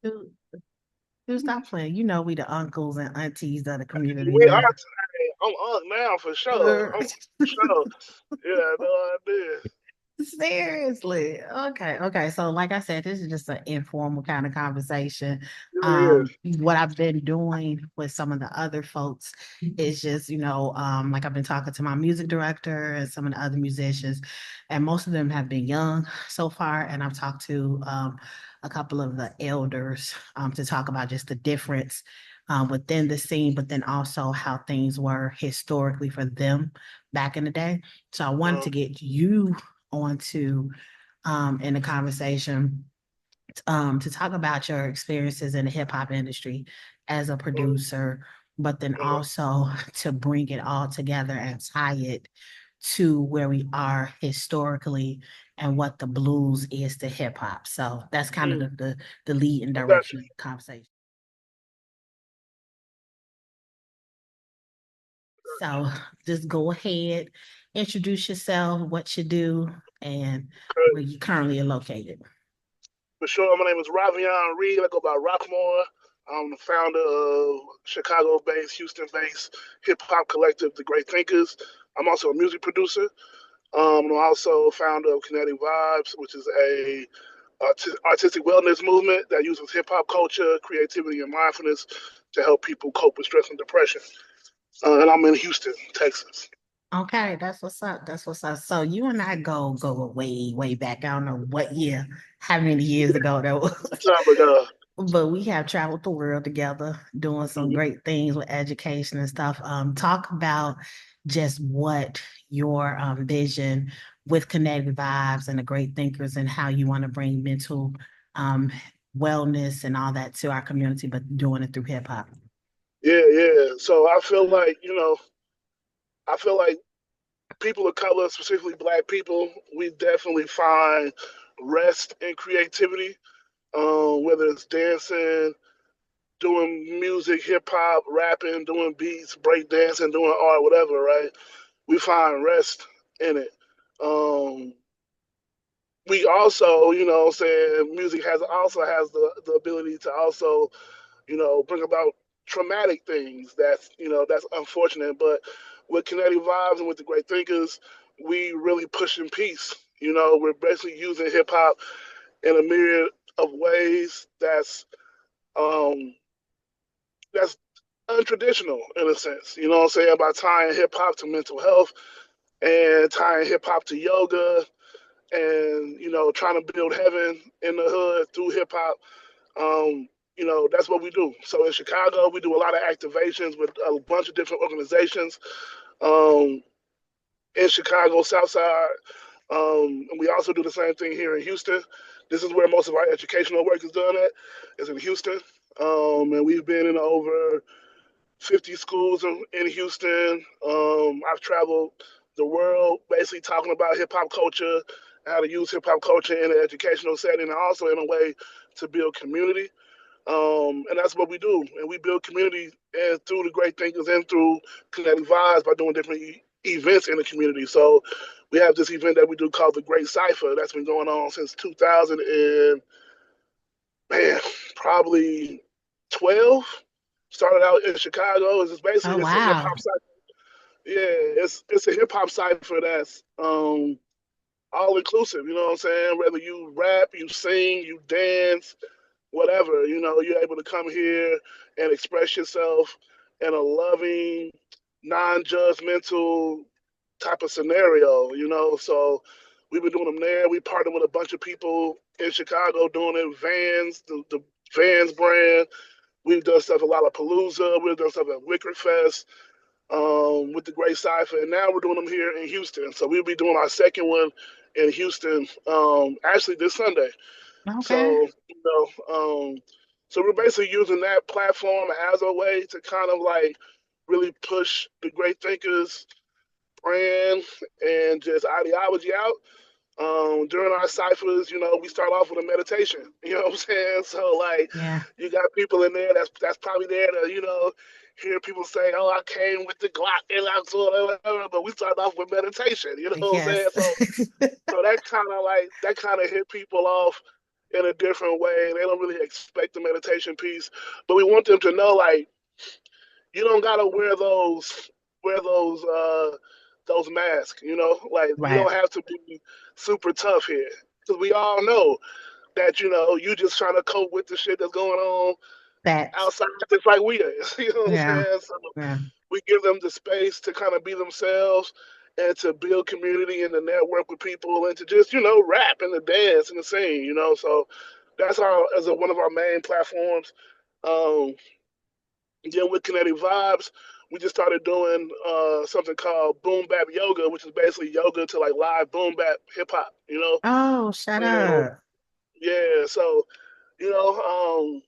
Dude, dude, stop playing. You know we the uncles and aunties of the community We are now. today. I'm up now for sure. I'm for sure. Yeah, no idea. Seriously. Okay. Okay. So, like I said, this is just an informal kind of conversation. It really is. What I've been doing with some of the other folks is just, like I've been talking to my music director and some of the other musicians, and most of them have been young so far. And I've talked to a couple of the elders to talk about just the difference within the scene, but then also how things were historically for them back in the day. So I wanted Um, to get you onto in the conversation to talk about your experiences in the hip hop industry as a um, producer, but then also to bring it all together and tie it to where we are historically and what the blues is to hip hop. So that's kind of mm, the lead and I got direction you. of the conversation. So just go ahead, introduce yourself, what you do, and Okay. where you currently are located. For sure. My name is Rovion Reed. I go by Rockmore. I'm the founder of Chicago-based, Houston-based hip hop collective, The Great Thinkers. I'm also a music producer. I'm also founder of Kinetic Vibes, which is a artistic wellness movement that uses hip hop culture, creativity, and mindfulness to help people cope with stress and depression. And I'm in Houston, Texas. Okay, that's what's up. That's what's up. So you and I go way, way back. I don't know what year, how many years ago that was. Time ago. But we have traveled the world together, doing some Mhm. great things with education and stuff. Talk about just what your vision with Connected Vibes and the Great Thinkers and how you want to bring mental um, wellness and all that to our community, but doing it through hip hop. Yeah, yeah. So I feel like, I feel like people of color, specifically black people, we definitely find rest and creativity, whether it's dancing, doing music, hip hop, rapping, doing beats, break dancing, doing art, whatever, right? We find rest in it. Um, we also, saying music has the ability to also, bring about traumatic things that's unfortunate. But with Kinetic Vibes and with the Great Thinkers, we really pushing peace. We're basically using hip hop in a myriad of ways um that's untraditional in a sense. You know what I'm saying? By tying hip hop to mental health and tying hip hop to yoga and trying to build heaven in the hood through hip hop. Um, that's what we do. So in Chicago, we do a lot of activations with a bunch of different organizations. Um, in Chicago, Southside, and we also do the same thing here in Houston. This is where most of our educational work is done at, is in Houston. And we've been in over 50 schools in Houston. I've traveled the world basically talking about hip hop culture, how to use hip hop culture in an educational setting, and also in a way to build community. And that's what we do. And we build community and through the great thinkers and through connecting vibes by doing different events in the community. So we have this event that we do called the Great Cipher that's been going on since 2000 and man, probably 12. Started out in Chicago. Oh, It's a hip wow. hop cipher. Yeah, it's a hip hop cipher that's all inclusive. You know what I'm saying? Whether you rap, you sing, you dance, whatever, you're able to come here and express yourself in a loving, non-judgmental type of scenario. So we've been doing them there. We partnered with a bunch of people in Chicago doing it. Vans, the Vans brand. We've done stuff at Lollapalooza. We've done stuff at Wicked Fest with the Great Cipher, and now we're doing them here in Houston. So we'll be doing our second one in Houston actually this Sunday. Okay. So, so we're basically using that platform as a way to kind of like really push the great thinkers brand and just ideology out. During our ciphers, we start off with a meditation. You know what I'm saying? So like, Yeah. you got people in there that's probably there to hear people say, "Oh, I came with the Glock and I saw whatever," but we start off with meditation. You know what I'm saying? Yes. So that kind of hit people off in a different way. They don't really expect the meditation piece, but we want them to know like you don't gotta wear those masks. You know, like you Right. don't have to be super tough here because we all know that you just trying to cope with the shit that's going on That's outside just like we is. You know what I'm yeah. saying? So Yeah. we give them the space to kind of be themselves and to build community and to network with people and to just rap and to dance and to sing. So that's our as one of our main platforms. Um, then with Kinetic Vibes, we just started doing something called Boom Bap Yoga, which is basically yoga to like live boom bap hip hop. Oh, shut And up. yeah, so you know,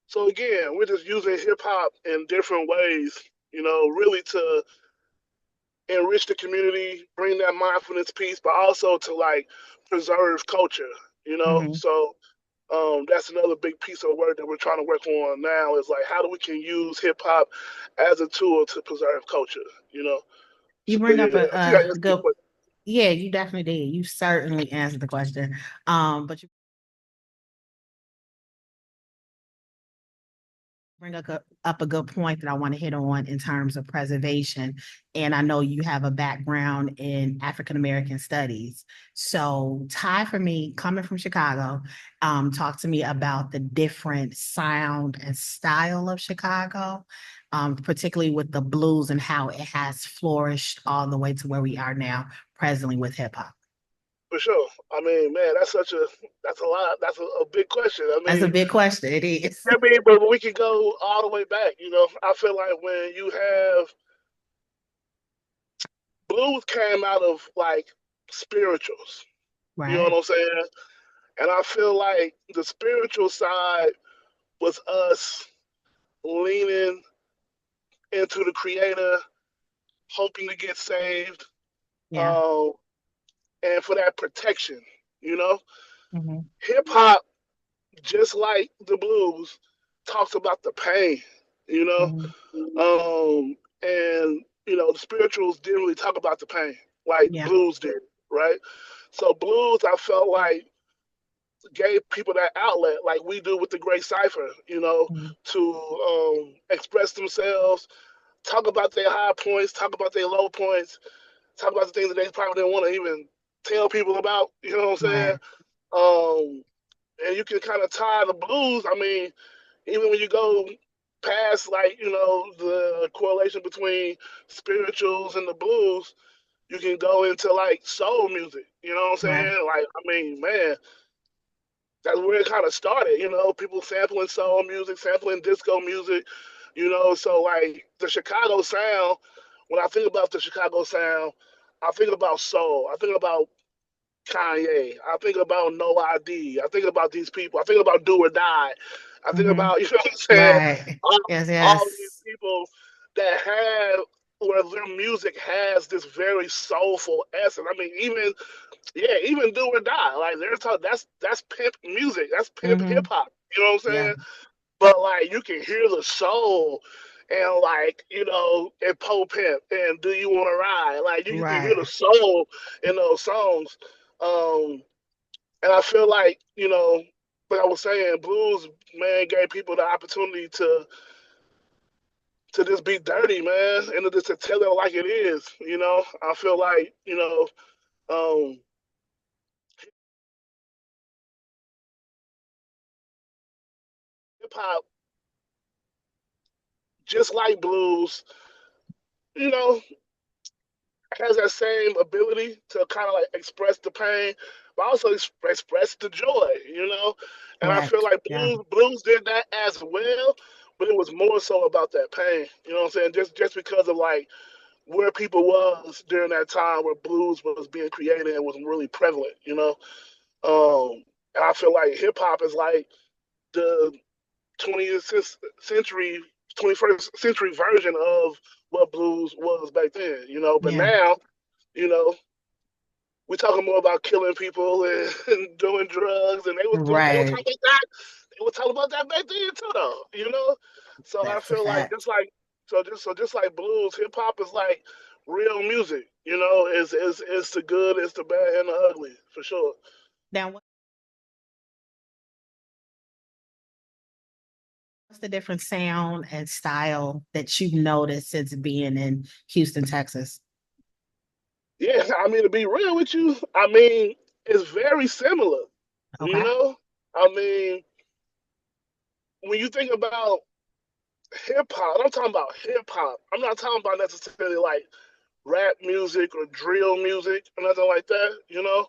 so again, we're just using hip hop in different ways. Really to enrich the community, bring that mindfulness piece, but also to like preserve culture. Hmm. So that's another big piece of work that we're trying to work on now is like how do we can use hip hop as a tool to preserve culture. You know, You so bring up yeah, I think I a answered your good, question yeah, you definitely did. You certainly answered the question. But you bring up a good point that I want to hit on in terms of preservation. And I know you have a background in African American studies. So, Ty, for me, coming from Chicago, talk to me about the different sound and style of Chicago, particularly with the blues and how it has flourished all the way to where we are now, presently with hip hop. for sure. I mean, man, that's a lot. That's a big question. That's a big question. It is. But we can go all the way back. I feel like when you have blues came out of like spirituals. You know what Right. I'm saying? And I feel like the spiritual side was us leaning into the creator, hoping to get saved, Yeah. um, and for that protection. You know, Hmm. hip hop, just like the blues, talks about the pain. You know, Hmm. and the spirituals didn't really talk about the pain like Yeah. blues did, right? So blues, I felt like gave people that outlet, like we do with the Great Cipher, Mhm. to express themselves, talk about their high points, talk about their low points, talk about the things that they probably didn't want to even tell people about. You know what I'm saying? Right. Um, and you can kind of tie the blues. I mean, even when you go past like the correlation between spirituals and the blues, you can go into like soul music. You know what I'm Right. saying? Like, I mean, man, that's where it kind of started. People sampling soul music, sampling disco music. So like the Chicago sound. When I think about the Chicago sound, I think about soul. I think about Kanye. I think about No ID. I think about these people. I think about Do or Die. I think Hmm. about what I'm saying. Right. All, Yes, all these yes. people that have where their music has this very soulful essence. I mean, even Do or Die. Like they're talking, that's pimp music. That's pimp hip Hmm. hop. You know what I'm Yeah. saying? But like you can hear the soul and like and Poe Pimp and Do You Want to Ride? Like you can hear the Right. soul in those songs. Um, and I feel like like I was saying, blues man gave people the opportunity to just be dirty, man, and to just to tell it like it is. I feel like um, hip hop, just like blues, you know, has that same ability to kind of like express the pain, but also express the joy. And I feel Correct. like Yeah. blues did that as well, but it was more so about that pain. You know what I'm saying? Just because of like where people was during that time where blues was being created and was really prevalent. And I feel like hip hop is like the 20th century, 21st century version of what blues was back then. But Yeah. now, you know, we're talking more about killing people and doing drugs, and they were Right. talking about that. They were talking about that back then too, though. So I That's a feel like fact. just like blues, hip hop is like real music. It's the good, it's the bad, and the ugly for sure. Now, What's the different sound and style that you've noticed since being in Houston, Texas? Yeah, I mean, to be real with you, I mean, it's very similar. You Okay. know, I mean, when you think about hip hop, I'm talking about hip hop. I'm not talking about necessarily like rap music or drill music or nothing like that. Because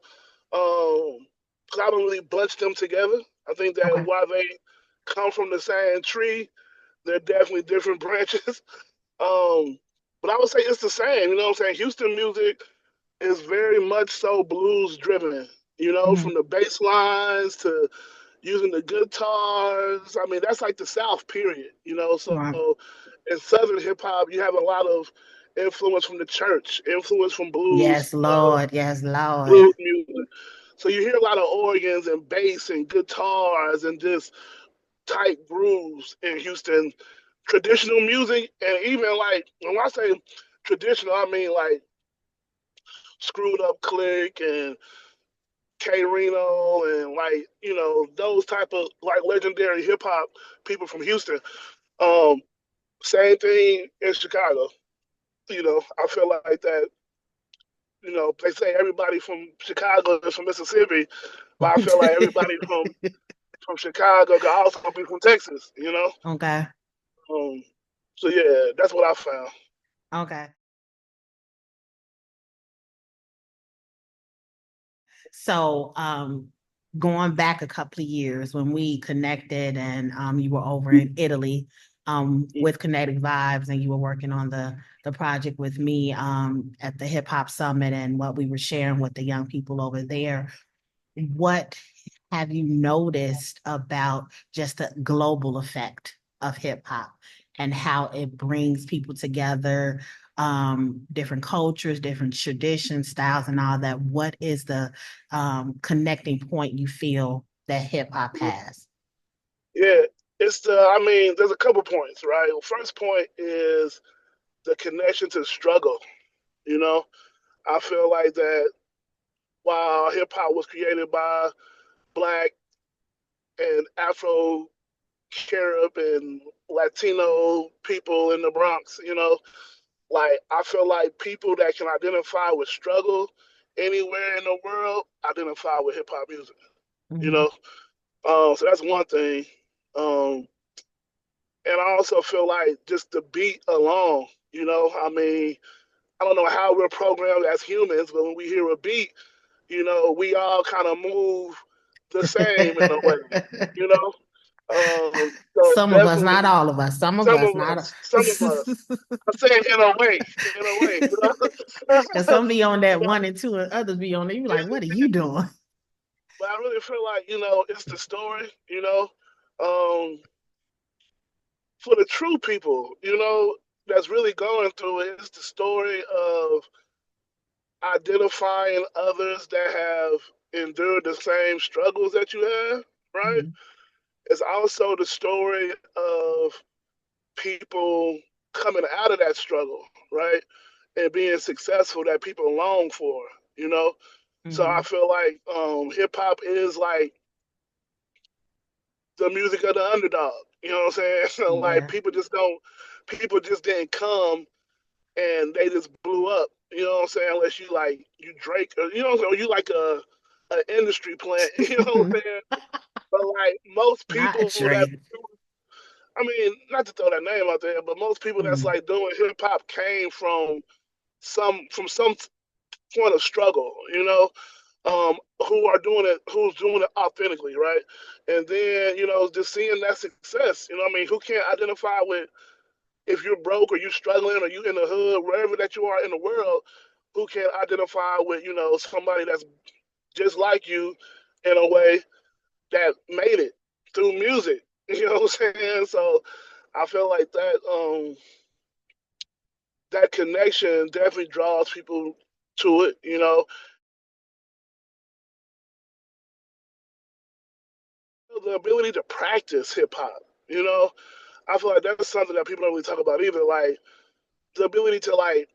I don't really bunch them together. I think that Okay. while they come from the same tree, they're definitely different branches. Um, but I would say it's the same. You know what I'm saying? Houston music is very much so blues driven. Mhm. From the bass lines to using the guitars. I mean, that's like the South, period. So Right. in Southern hip hop, you have a lot of influence from the church, influence from Yes, Lord. Yes, Lord. blues music. So you hear a lot of organs and bass and guitars and just tight grooves in Houston. Traditional music, and even like when I say traditional, I mean like Screwed Up Click and K Reno and like those type of like legendary hip hop people from Houston. Um, Same thing in Chicago. I feel like that. They say everybody from Chicago is from Mississippi, but I feel like everybody from Chicago could also be from Texas. Okay. Um, so yeah, that's what I found. Okay. So, going back a couple of years when we connected and you were over in Italy with Kinetic Vibes and you were working on the project with me at the Hip Hop Summit and what we were sharing with the young people over there. What have you noticed about just the global effect of hip hop and how it brings people together, different cultures, different traditions, styles, and all that? What is the connecting point you feel that hip hop has? Yeah, it's I mean, there's a couple points, right? First point is the connection to struggle. You know, I feel like that while hip hop was created by black and Afro Carib and Latino people in the Bronx, like I feel like people that can identify with struggle anywhere in the world identify with hip hop music. You Mhm. know, so that's one thing. Um, and I also feel like just the beat alone. I mean, I don't know how we're programmed as humans, but when we hear a beat, we all kind of move the same in a way. You know, so Some of us, definitely not all of us. Some of some us, of not. us, some of us. I'm saying in a way, Because some be on that one and two, and others be on there. You like, what are you doing? but I really feel like it's the story. Um, for the true people, that's really going through it. It's the story of identifying others that have endured the same struggles that you have, right? Mhm. It's also the story of people coming out of that struggle, right? And being successful that people long for, you know? So I Mhm. feel like hip hop is like the music of the underdog. You know what I'm saying? So like Yeah. people just didn't come and they just blew up. You know what I'm saying? Unless you like you Drake or you know what I'm saying? Or you like a industry plant. You know what I'm saying? But like most Not people that Drake. I mean, not to throw that name out there, but most people that's Mm. like doing hip hop came from some point of struggle, who's doing it authentically, right? And then, just seeing that success, I mean, who can't identify with if you're broke or you're struggling or you in the hood, wherever that you are in the world, who can identify with, somebody that's just like you in a way that made it through music. You know what I'm saying? So I feel like that connection definitely draws people to it. The ability to practice hip hop, you know. I feel like that's something that people don't really talk about either. Like the ability to like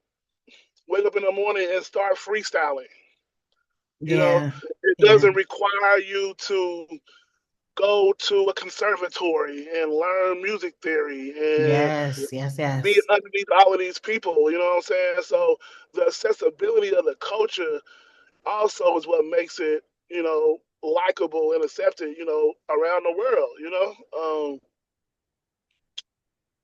wake up in the morning and start freestyling. You know, Yeah. it Yeah. doesn't require you to go to a conservatory and learn music theory and Yes, yes, be yes. underneath all of these people. You know what I'm saying? So the accessibility of the culture also is what makes it, likable and accepted, around the world.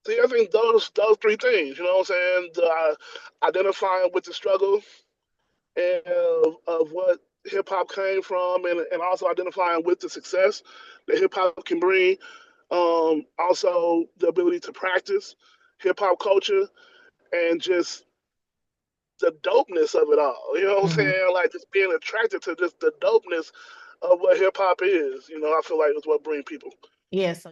See, I think those three things. You know what I'm saying? Identifying with the struggle and of what hip hop came from, and also identifying with the success that hip hop can bring. Also, the ability to practice hip hop culture and just the dopeness of it all. You know what I'm Mhm. saying? Like just being attracted to just the dopeness of what hip hop is. I feel like it's what brings people Yeah, so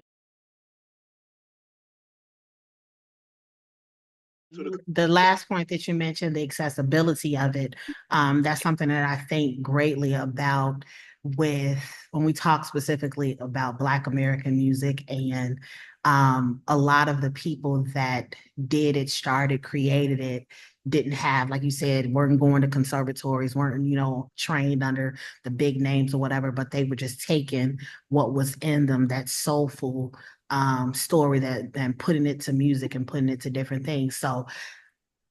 to the. the last point that you mentioned, the accessibility of it, that's something that I think greatly about with when we talk specifically about Black American music and a lot of the people that did it, started, created it, didn't have, like you said, weren't going to conservatories, weren't, trained under the big names or whatever, but they were just taking what was in them, that soulful story that and putting it to music and putting it to different things. So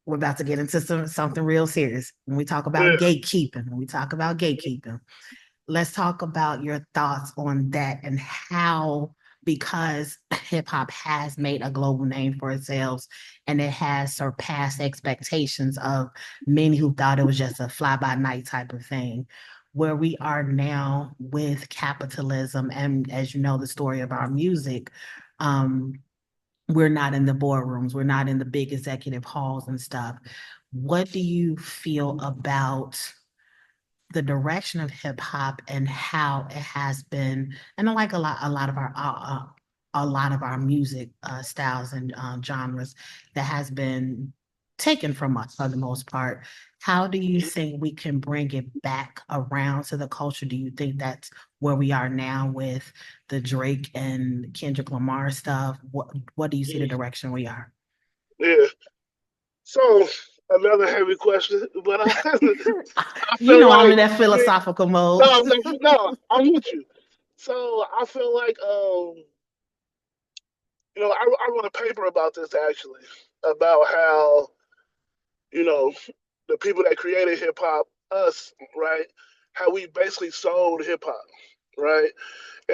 we're about to get into something real serious. When we talk about Yeah. gatekeeping, let's talk about your thoughts on that and how, because hip hop has made a global name for itself and it has surpassed expectations of many who thought it was just a fly by night type of thing. Where we are now with capitalism, and as you know, the story of our music, um, we're not in the boardrooms, we're not in the big executive halls and stuff. What do you feel about the direction of hip hop and how it has been, and I like a lot of our music styles and genres that has been taken from us for the most part. How do you think we can bring it back around to the culture? Do you think that's where we are now with the Drake and Kendrick Lamar stuff? What do you see the direction we are? Yeah. So another heavy question, but I You feel know I'm like in that yeah, philosophical mode. no, no, no, I'm with you. So I feel like I wrote a paper about this actually, about how you know the people that created hip hop, us, right? How we basically sold hip hop, right?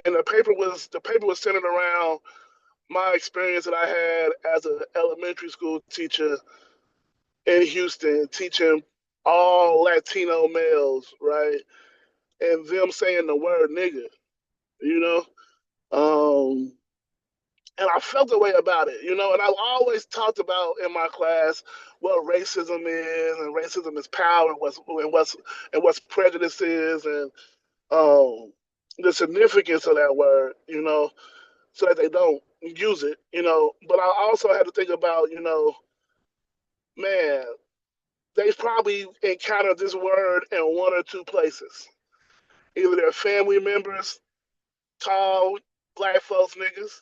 And the paper was centered around my experience that I had as an elementary school teacher in Houston, teaching all Latino males, right? And them saying the word nigga, you know? Um, and I felt the way about it, and I've always talked about in my class what racism is, and racism is power, and what's prejudice is, and um, the significance of that word, so that they don't use it. But I also had to think about, man, they probably encountered this word in one or two places. Either their family members called black folks niggas,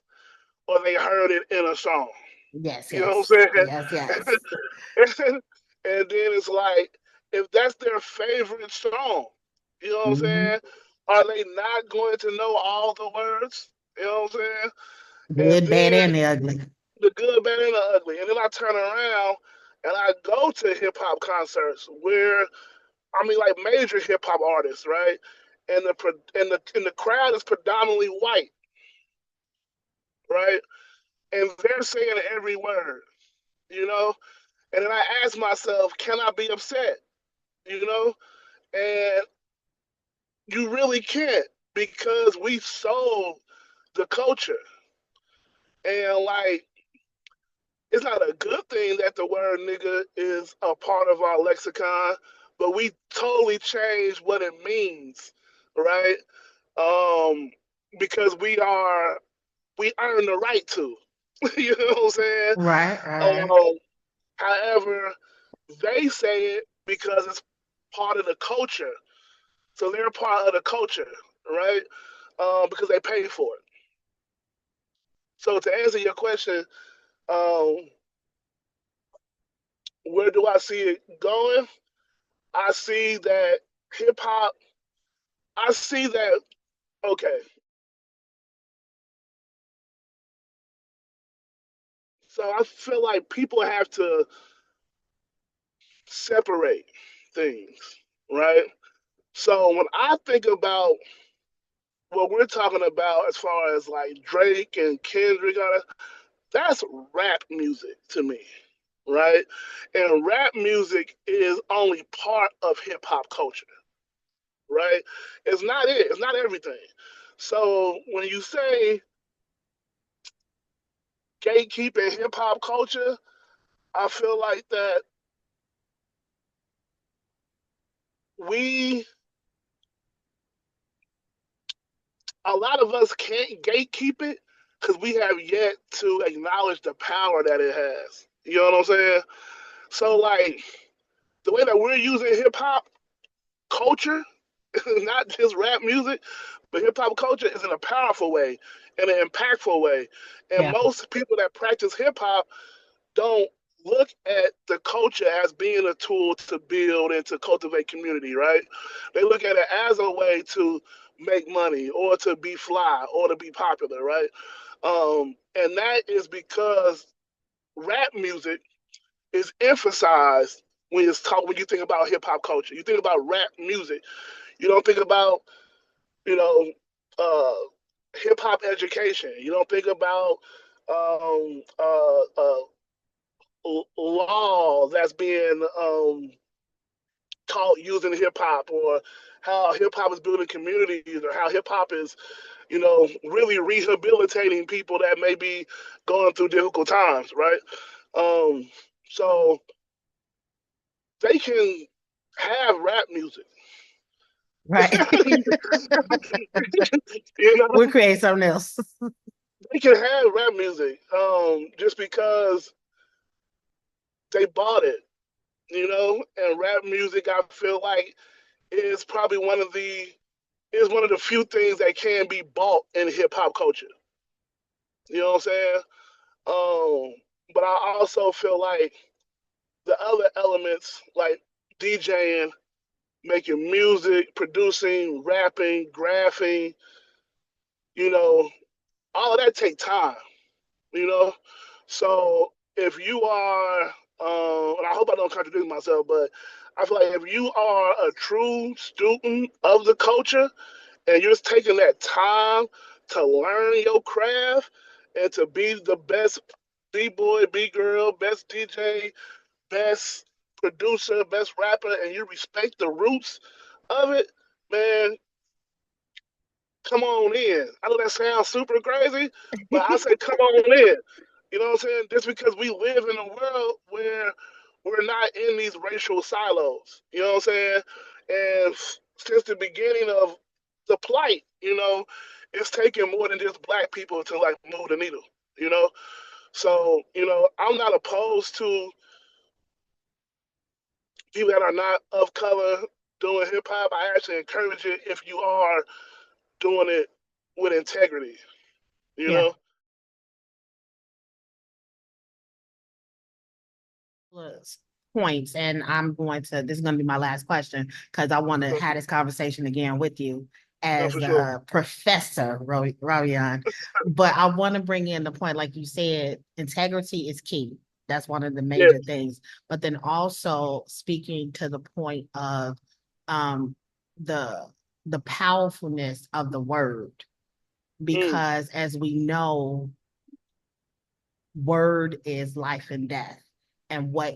or they heard it in a song. Yes, You know what yes, I'm yes, yes. saying? And then it's like, if that's their favorite song, you know what I'm Mhm. saying? Are they not going to know all the words? You know what I'm saying? And Good, bad, then and the ugly. the good, bad, and the ugly. And then I turn around and I go to hip hop concerts where, like major hip hop artists, right? And the crowd is predominantly white, right? And they're saying every word, you know. And then I ask myself, can I be upset, you know? And you really can't, because we sold the culture, and like it's not a good thing that the word nigga is a part of our lexicon, but we totally changed what it means, right? Um, because we earn the right to. You know what I'm saying? Right, right. Um, However, they say it because it's part of the culture. So they're part of the culture, right? Because they pay for it. So to answer your question, um, where do I see it going? I see that hip hop. I see that. Okay, So I feel like people have to separate things, right? So when I think about what we're talking about as far as like Drake and Kendrick, that's rap music to me, right? And rap music is only part of hip hop culture, right? It's not it. It's not everything. So when you say gatekeeping hip hop culture, I feel like that we, a lot of us can't gatekeep it because we have yet to acknowledge the power that it has. You know what I'm saying? So like the way that we're using hip hop culture, not just rap music, but hip hop culture is in a powerful way, in an impactful way. And Yeah. most people that practice hip hop don't look at the culture as being a tool to build and to cultivate community, right? They look at it as a way to make money or to be fly or to be popular, right? And that is because rap music is emphasized when you think about hip hop culture. You think about rap music. You don't think about you know hip hop education. You don't think about um, uh, uh, law that's being taught using hip hop, or how hip hop is building communities, or how hip hop is, really rehabilitating people that may be going through difficult times, right? Um, so they can have rap music. Right. you know, We'll create something else. they can have rap music just because they bought it, and rap music, I feel like, is probably one of the few things that can be bought in hip hop culture. You know what I'm saying? But I also feel like the other elements, like DJing, making music, producing, rapping, graphing, you know, all of that take time. You know, so if you are, and I hope I don't contradict myself, but I feel like if you are a true student of the culture, and you're just taking that time to learn your craft and to be the best b-boy, b-girl, best DJ, best producer, best rapper, and you respect the roots of it, man, come on in. I know that sounds super crazy, but I say come on in. You know what I'm saying? Just because we live in a world where we're not in these racial silos. You know what I'm saying? And since the beginning of the plight, it's taken more than just black people to like move the needle. You know, so I'm not opposed to people that are not of color doing hip hop. I actually encourage it if you are doing it with integrity. You Yeah. know. Plus points, and this is going to be my last question because I want to have this conversation again with you No, as for the sure. Professor Rovion. But I want to bring in the point, like you said, integrity is key. That's one of the Yeah. major things. But then also speaking to the point of um, the the powerfulness of the word, Mm. because as we know, word is life and death, and what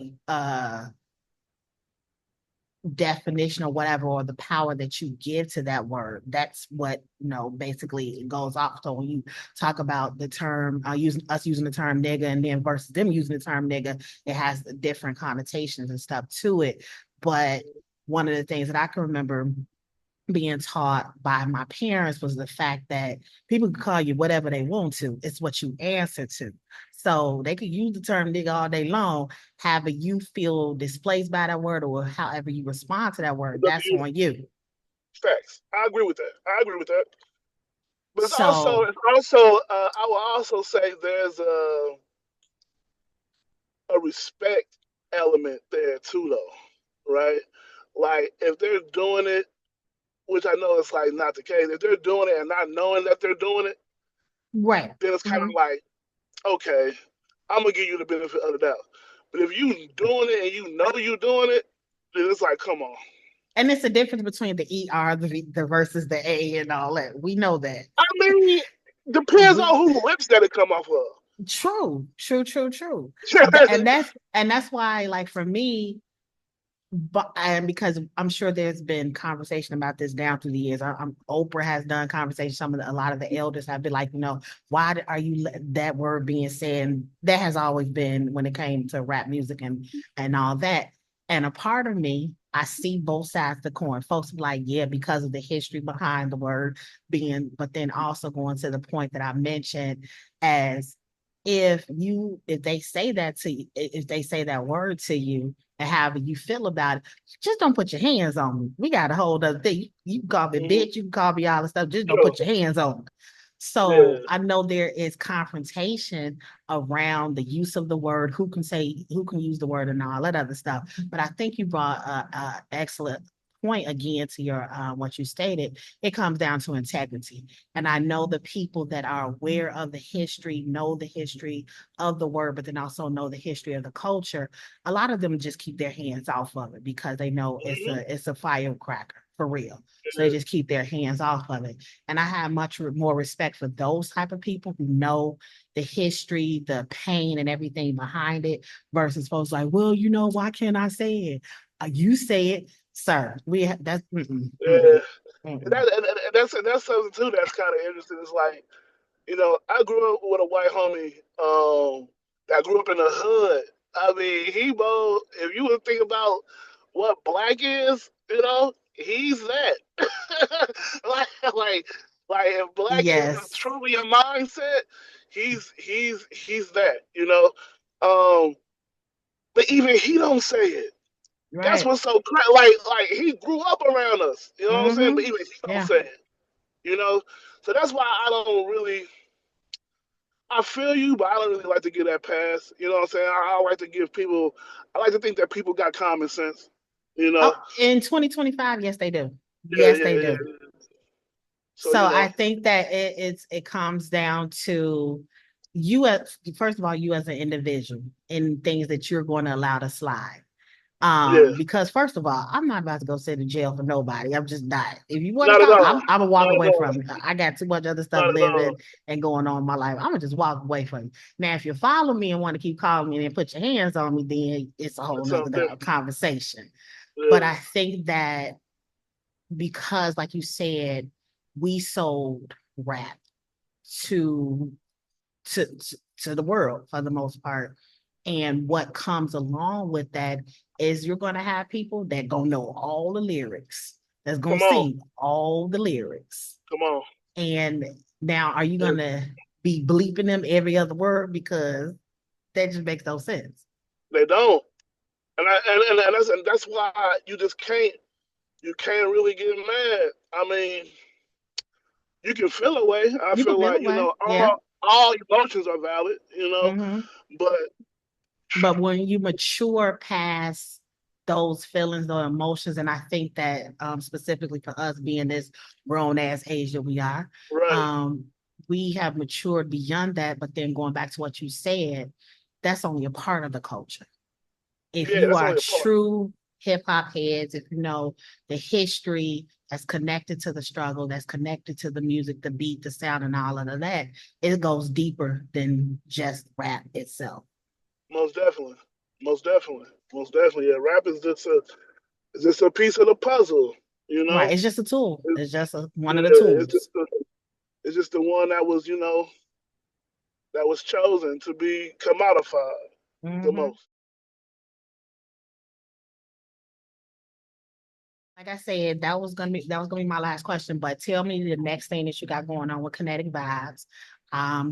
definition or whatever, or the power that you give to that word, that's what basically it goes off. So when you talk about the term using the term nigga, and then versus them using the term nigga, it has different connotations and stuff to it. But one of the things that I can remember being taught by my parents was the fact that people can call you whatever they want to. It's what you answer to. So they could use the term nigga all day long. However, you feel displaced by that word or however you respond to that word, that's W on you. facts. I agree with that. I agree with that. But it's also, So, it's also, I will also say there's a respect element there too, though, right? Like if they're doing it, which I know it's like not the case. If they're doing it and not knowing that they're doing it, right. then it's kind Mhm. of like, okay, I'm gonna give you the benefit of the doubt. But if you doing it and you know you doing it, then it's like, come on. And it's the difference between the ER, the versus the A and all that. We know that. I mean, depends on who lips that it come off True, true, true, true. of. And that's why, like for me, but and because I'm sure there's been conversation about this down through the years. Oprah has done conversation. A lot of the elders have been like, why are you that word being said? And that has always been when it came to rap music and all that. And a part of me, I see both sides of the coin. Folks be like, yeah, because of the history behind the word being, but then also going to the point that I mentioned as if they say that to you, if they say that word to you and however you feel about it, just don't put your hands on me. We got a whole other thing. You can call me Mhm. bitch, you can call me all this stuff, just don't Yeah, put your hands on me. So yeah. I know there is confrontation around the use of the word, who can use the word and all that other stuff. But I think you brought a excellent point again to your what you stated. It comes down to integrity. And I know the people that are aware of the history, know the history of the word, but then also know the history of the culture. A lot of them just keep their hands off of it because they know Mhm. it's a firecracker for real. So they just keep their hands off of it. And I have much more respect for those type of people who know the history, the pain, and everything behind it, versus folks like, well, why can't I say it? You say it, sir. That's Yeah. And, mm-mm. that, and that's something too that's kind of interesting. It's like, I grew up with a white homie that grew up in the hood. I mean, he both, if you would think about what black is, he's that. like, like, like if black is Yes, truly a mindset, he's that. Um, but even he don't say it. That's right. what's so crazy. Like he grew up around us. You know what I'm saying? But Mm-hmm. even he don't Yeah. say it. You know, so that's why I don't really. I feel you, but I don't really like to give that pass. You know what I'm saying? I like to give people. I like to think that people got common sense. You know? Oh, in 2025, yes, they do. Yeah, Yes, yeah, they yeah. do. So So I think that it comes down to you as first of all, you as an individual and things that you're going to allow to slide. yeah, Because first of all, I'm not about to go sit in jail for nobody. I'm just not. If you want to not at talk, all, I'm gonna walk not at away all, from it. I got too much other stuff not at all. living and going on in my life. I'm gonna just walk away from it. Now, if you follow me and want to keep calling me and put your hands on me, then it's a whole That's nother something different. conversation. But Yeah, I think that because, like you said, we sold rap to to the world for the most part. And what comes along with that is you're going to have people that gonna know all the lyrics, that's gonna come on, sing all the lyrics. come on. And now, are you Yeah, gonna be bleeping them every other word because that just makes no sense? they don't, and that's why you can't really get mad. I mean, you can feel a way. I You can feel feel like away, yeah. all emotions are valid, Hmm. but But when you mature past those feelings or emotions, and I think that specifically for us being this grown ass age that we are, right, um, we have matured beyond that. But then going back to what you said, that's only a part of the culture. If yeah, you that's are only a part. true hip hop heads, if you know the history that's connected to the struggle, that's connected to the music, the beat, the sound, and all of that, it goes deeper than just rap itself. Most definitely, most definitely, most definitely. Yeah, rap is just a piece of the puzzle. You Right. know, It's just a tool. it, It's just one of the yeah, it's just tools. it's just the one that was chosen to be commodified the Hmm. most. Like I said, that was gonna be my last question. But tell me the next thing that you got going on with Kinetic Vibes,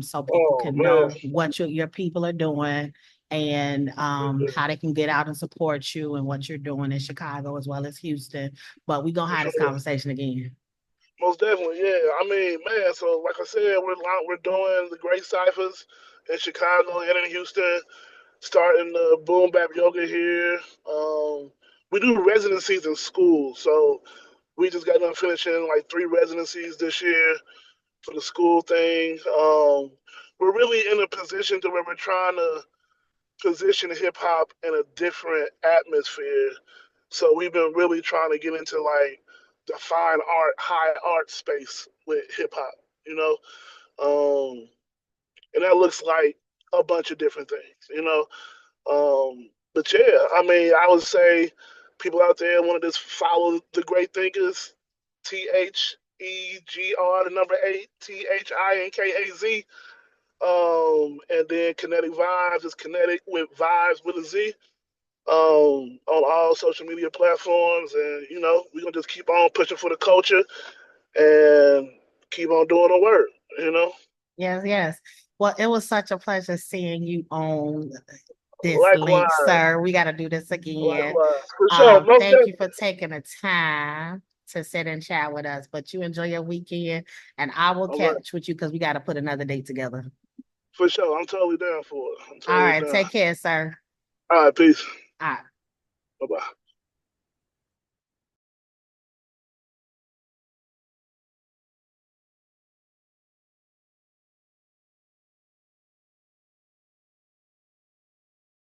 so people Oh can man, know what your people are doing and how they can get out and support you and what you're doing in Chicago as well as Houston. But we gonna for have this sure. conversation again. Most definitely, yeah. I mean, man. So, like I said, we're doing the great ciphers in Chicago and in Houston. Starting boom bap yoga here. We do residencies in school, so we just got done finishing like 3 residencies this year for the school thing. we're really in a position to where we're trying to position hip hop in a different atmosphere. So we've been really trying to get into like the fine art, high art space with hip hop, you know, and that looks like a bunch of different things, you know. But yeah, I mean, I would say people out there want to just follow the great thinkers, THEGR, the number 8, THINKAZ. And then Kinetic Vibes is kinetic with vibes with a Z. On all social media platforms, and we're gonna just keep on pushing for the culture and keep on doing the work. You know, Yes, yes. Well, it was such a pleasure seeing you on this link, likewise, sir. We got to do this again. likewise, for sure, most Thank you definitely, for taking the time to sit and chat with us. But you enjoy your weekend, and I will all right, catch with you because we got to put another date together. for sure. I'm totally down for it. I'm All totally right, down. take care, sir. All right, peace. All right. Bye bye.